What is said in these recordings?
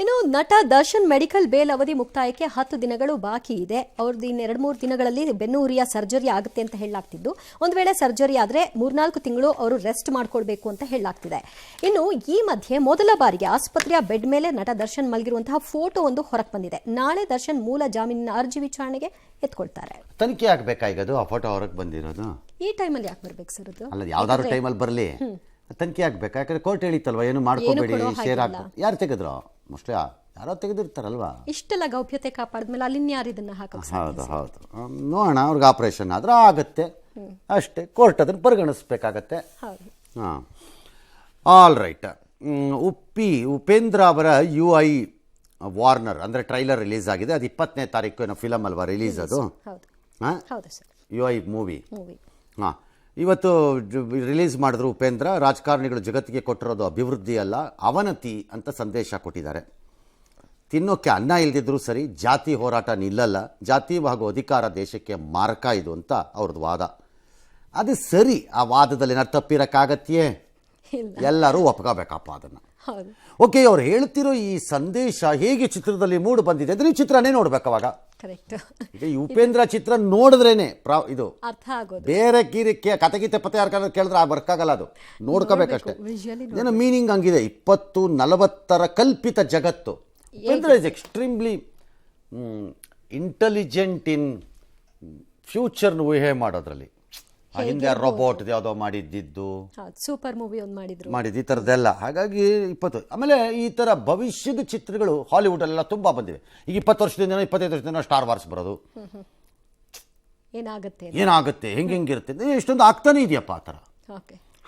ಇನ್ನು ನಟ Darshan medical bale ಅವಧಿ ಮುಕ್ತಾಯಕ್ಕೆ 10 ದಿನಗಳು ಬಾಕಿ ಇದೆ. ಅವ್ರದ್ದು ಇನ್ನು 2-3 ದಿನಗಳಲ್ಲಿ ಬೆನ್ನು ಹುರಿಯ ಸರ್ಜರಿ ಆಗುತ್ತೆ ಅಂತ ಹೇಳಲಾಗ್ತಿದ್ದು, ಒಂದು ವೇಳೆ ಸರ್ಜರಿ ಆದರೆ 3-4 ತಿಂಗಳು ಅವರು ರೆಸ್ಟ್ ಮಾಡ್ಕೊಳ್ಬೇಕು ಅಂತ ಹೇಳಲಾಗ್ತಿದೆ. ಇನ್ನು ಈ ಮಧ್ಯೆ ಮೊದಲ ಬಾರಿಗೆ ಆಸ್ಪತ್ರೆಯ ಬೆಡ್ ಮೇಲೆ ನಟ ದರ್ಶನ್ ಮಲಗಿರುವಂತಹ ಫೋಟೋ ಒಂದು ಹೊರಗೆ ಬಂದಿದೆ. ನಾಳೆ ದರ್ಶನ್ ಮೂಲ ಜಾಮೀನಿನ ಅರ್ಜಿ ವಿಚಾರಣೆಗೆ ಎತ್ಕೊಳ್ತಾರೆ. ತನಿಖೆ ಆಗಬೇಕಾಗಿರೋದು ಆ ಫೋಟೋ ಹೊರಗೆ ಬಂದಿರೋದು ಈ ಟೈಮಲ್ಲಿ ಯಾಕೆ ಬರ್ಬೇಕು ಸರ್ ಅದು? ಅಲ್ಲ, ಯಾವ್ದಾದ್ರು ಟೈಮಲ್ಲಿ ಬರಲಿ, ತನಿಖೆ ಆಗ್ಬೇಕಾ? ಯಾಕಂದ್ರೆ ಕೋರ್ಟ್ ಹೇಳಿತ್ತಲ್ವಾ, ಏನು ಮಾಡ್ಕೋಬೇಡಿ, ಶೇರ್ ಹಾಕಿ. ಯಾರು ತೆಗೆದ್ರು? ಮೋಸ್ಟ್ಲಿ ಯಾರೋ ತೆಗೆದಿರ್ತಾರಲ್ವಾ. ಇಷ್ಟೆಲ್ಲ ಗೌಪ್ಯತೆ ಕಾಪಾಡಿದ್ಮೇಲೆ ಅಲ್ಲಿ ಯಾರು ಇದನ್ನ ಹಾಕಕ್ಕೆ? ಹೌದು ಹೌದು, ನೋಡೋಣ. ಅವ್ರಿಗೆ ಆಪರೇಷನ್ ಆದ್ರೆ ಆಗುತ್ತೆ ಅಷ್ಟೇ. ಕೋರ್ಟ್ ಅದನ್ನು ಪರಿಗಣಿಸ್ಬೇಕಾಗತ್ತೆ. ಹಾಂ, ಆಲ್ ರೈಟ್. ಉಪೇಂದ್ರ ಅವರ UI ವಾರ್ನರ್ ಅಂದರೆ ಟ್ರೈಲರ್ ರಿಲೀಸ್ ಆಗಿದೆ. ಅದು 20ನೇ ತಾರೀಕು ಏನೋ ಫಿಲಮ್ ಅಲ್ವಾ ರಿಲೀಸ್? ಅದು ಹಾಂ, UI ಮೂವಿ. ಹಾಂ, ಇವತ್ತು ರಿಲೀಸ್ ಮಾಡಿದ್ರು ಉಪೇಂದ್ರ. ರಾಜಕಾರಣಿಗಳು ಜಗತ್ತಿಗೆ ಕೊಟ್ಟಿರೋದು ಅಭಿವೃದ್ಧಿ ಅಲ್ಲ, ಅವನತಿ ಅಂತ ಸಂದೇಶ ಕೊಟ್ಟಿದ್ದಾರೆ. ತಿನ್ನೋಕ್ಕೆ ಅನ್ನ ಇಲ್ದಿದ್ರೂ ಸರಿ, ಜಾತಿ ಹೋರಾಟ ನಿಲ್ಲಲ್ಲ, ಜಾತಿ ಹಾಗೂ ಅಧಿಕಾರ ದೇಶಕ್ಕೆ ಮಾರಕ ಇದು ಅಂತ ಅವ್ರದ್ದು ವಾದ. ಅದು ಸರಿ, ಆ ವಾದದಲ್ಲಿ ಏನಾರು ತಪ್ಪಿರೋಕ್ಕಾಗತ್ತೆಯೇ? ಎಲ್ಲರೂ ಒಪ್ಕೋಬೇಕಪ್ಪ ಅದನ್ನು. ಓಕೆ, ಅವ್ರು ಹೇಳ್ತಿರೋ ಈ ಸಂದೇಶ ಹೇಗೆ ಚಿತ್ರದಲ್ಲಿ ಮೂಡ್ ಬಂದಿದೆ ಅಂದರೆ ನೀವು ಚಿತ್ರನೇ ನೋಡ್ಬೇಕು. ಅವಾಗ ಈಗ ಈ ಉಪೇಂದ್ರ ಚಿತ್ರ ನೋಡಿದ್ರೇನೆ ಇದು ಅರ್ಥ ಆಗೋದು. ಬೇರೆ ಕತೆಗೀತೆ ಪತ್ತೆ ಯಾರು ಕೇಳಿದ್ರೆ ವರ್ಕ್ ಆಗಲ್ಲ, ಅದು ನೋಡ್ಕೋಬೇಕಷ್ಟೇ. ಏನೋ ಮೀನಿಂಗ್ ಹಂಗಿದೆ. 2040 ಕಲ್ಪಿತ ಜಗತ್ತು. Upendra is extremely intelligent in ಫ್ಯೂಚರ್ನ ಊಹೆ ಮಾಡೋದ್ರಲ್ಲಿ. ಹಿಂದೆ ರೋಬೋಟ್ ಯಾವುದೋ ಮಾಡಿದ್ದು, ಸೂಪರ್ ಮೂವಿ ಒಂದು ಮಾಡಿದ್ದು, ಈ ಥರದ್ದೆಲ್ಲ. ಹಾಗಾಗಿ 20 ಆಮೇಲೆ ಈ ಥರ ಭವಿಷ್ಯದ ಚಿತ್ರಗಳು ಹಾಲಿವುಡಲ್ಲೆಲ್ಲ ತುಂಬ ಬಂದಿವೆ. ಈಗ 20 ವರ್ಷದಿಂದ 25 ವರ್ಷದಿಂದ ಸ್ಟಾರ್ ವಾರ್ಸ್ ಬರೋದು. ಏನಾಗುತ್ತೆ, ಹೆಂಗಿರುತ್ತೆ, ಎಷ್ಟೊಂದು ಆಗ್ತಾನೆ ಇದೆಯಪ್ಪ ಆ ಥರ.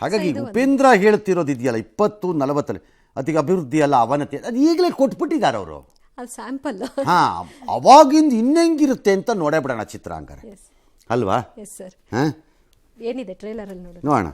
ಹಾಗಾಗಿ ಉಪೇಂದ್ರ ಹೇಳ್ತಿರೋದು ಇದೆಯಲ್ಲ 2040 ಅದೀಗ ಅಭಿವೃದ್ಧಿ ಅಲ್ಲ ಅವನತಿ, ಅದು ಈಗಲೇ ಕೊಟ್ಬಿಟ್ಟಿದ್ದಾರೆ ಅವರು. ಸ್ಯಾಂಪಲ್. ಹಾಂ, ಅವಾಗಿಂದ ಇನ್ನೆಂಗಿರುತ್ತೆ ಅಂತ ನೋಡೇ ಬಿಡೋಣ ಚಿತ್ರ ಹಂಗಾರೆ, ಅಲ್ವಾ? ಏನಿದೆ ಟ್ರೈಲರ್ ಅಲ್ಲಿ ನೋಡೋಣ.